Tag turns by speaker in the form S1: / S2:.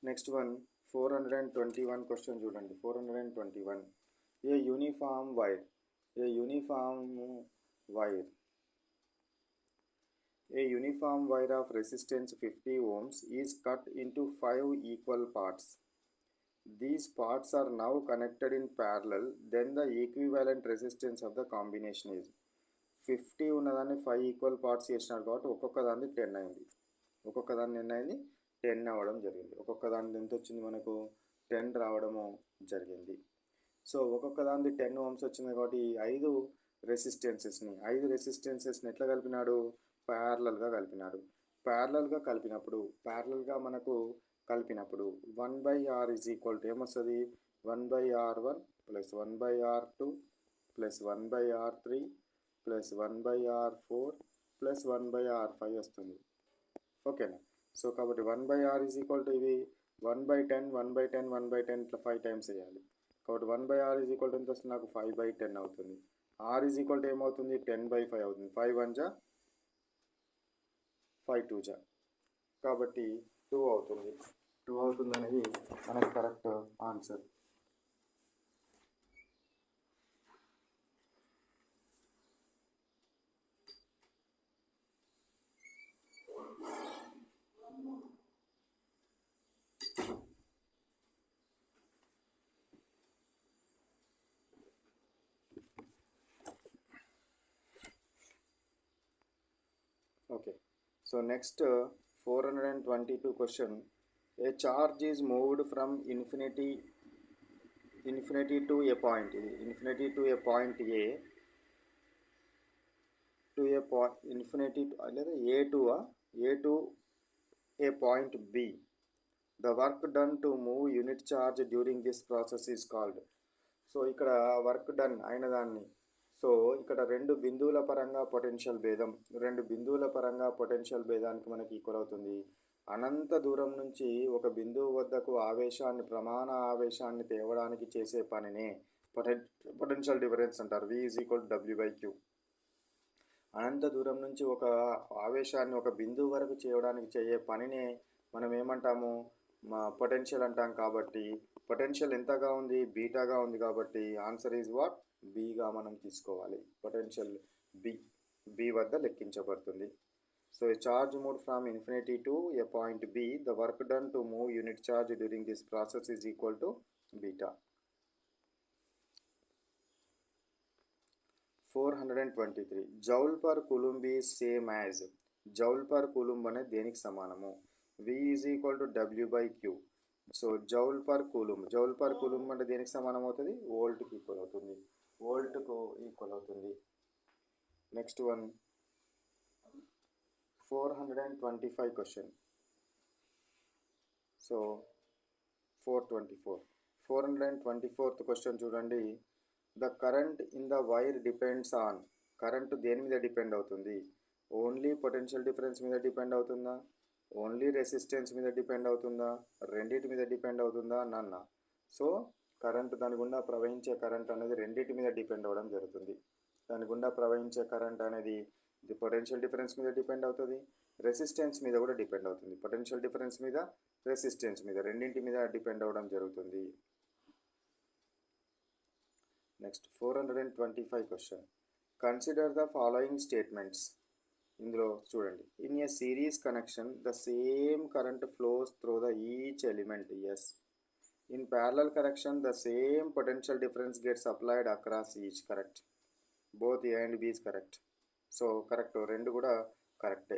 S1: Next one 421 question చూడండి. 421 a uniform wire A uniform wire of resistance 50 ohms is cut into 5 equal parts. These parts are now connected in parallel. Then the equivalent resistance of the combination is 50 ఉన్నదాన్ని 5 equal parts చేసినారు కాబట్టి ఒక్కొక్క దాన్ని 10 అయింది. ఒక్కొక్క దాన్ని ఎన్ని అయింది? 10 అవ్వడం జరిగింది. ఒక్కొక్క దాన్ని ఎంత వచ్చింది మనకు? 10 రావడము జరిగింది. సో ఒక్కొక్క దాన్ని 10 ఓమ్స్ వచ్చింది కాబట్టి 5 రెసిస్టెన్సెస్ని ఎట్లా కలిపినాడు? ప్యారలల్గా కలిపినాడు. ప్యారలల్గా మనకు కలిపినప్పుడు 1/r ఈజ్ ఈక్వల్ టు ఏమొస్తుంది? 1/r1 plus 1/r2 plus 1/r3 plus 1/r4 plus 1/r5 వస్తుంది. ఓకేనా? సో కాబట్టి 1/r ఈజ్ ఈక్వల్ టు ఇవి 1/10 1/10 1/10 ఇట్లా 5 టైమ్స్ వేయాలి. కాబట్టి 1/r ఈజ్ ఈక్వల్ టు ఎంత వస్తుంది? నాకు 5/10 అవుతుంది. r ఈజ్ ఈక్వల్ టు ఏమవుతుంది? 10/5 అవుతుంది. 5 1 జా 5 2 జా కాబట్టి 2 అవుతుంది. 2 అవుతుంది అనేది మనకు correct answer. Okay, so next 422 question. A charge is moved from infinity to a point A to a point A to a point infinity to a point B. The work done to move unit charge during this process is called. So ఇక్కడ work done అయిన దాన్ని so ఇక్కడ రెండు బిందువుల పరంగా potential భేదానికి మనకి equal అవుతుంది. అనంత దూరం నుంచి ఒక బిందువు వద్దకు ప్రమాణ ఆవేశాన్ని తేవడానికి చేసే పనినే పొటెన్షియల్ డిఫరెన్స్ అంటారు. V is equal to W/Q. అనంత దూరం నుంచి ఒక ఆవేశాన్ని ఒక బిందువు వరకు చేయడానికి చేయే పనినే మనం ఏమంటాము? పొటెన్షియల్ అంటాం. కాబట్టి పొటెన్షియల్ ఎంతగా ఉంది? బీటాగా ఉంది. కాబట్టి ఆన్సర్ ఈజ్ వాట్? బీగా మనం తీసుకోవాలి. పొటెన్షియల్ బి వద్ద లెక్కించబడుతుంది. So a charge moved from infinity to a point B, the work done to move unit charge during this process is equal to beta. 423 joule per coulomb is same as. Joule per coulomb అనేది దేనికి సమానము? V is equal to W/Q. So joule per coulomb అంటే దేనికి సమానం అవుతుంది? వోల్ట్కి equal అవుతుంది. Next one 425 question. So 424th question చూడండి. The current in the wire depends on. Current దేని మీద డిపెండ్ అవుతుంది? ఓన్లీ పొటెన్షియల్ డిఫరెన్స్ మీద డిపెండ్ అవుతుందా? ఓన్లీ రెసిస్టెన్స్ మీద డిపెండ్ అవుతుందా? రెండింటి మీద డిపెండ్ అవుతుందా? నన్న. సో దాని గుండా ప్రవహించే కరెంట్ అనేది రెండింటి మీద డిపెండ్ అవ్వడం జరుగుతుంది. దాని గుండా ప్రవహించే కరెంట్ అనేది పొటెన్షియల్ డిఫరెన్స్ మీద డిపెండ్ అవుతుంది, రెసిస్టెన్స్ మీద కూడా డిపెండ్ అవుతుంది. పొటెన్షియల్ డిఫరెన్స్ మీద, రెసిస్టెన్స్ మీద, రెండింటి మీద డిపెండ్ అవ్వడం జరుగుతుంది. Next 425 question. Consider the following statements. ఇందులో చూడండి. In a series connection the same current flows through the each element. Yes. In parallel connection the same potential difference gets applied across each. Correct. Both A and B is correct. So correct. రెండు కూడా కరెక్టే.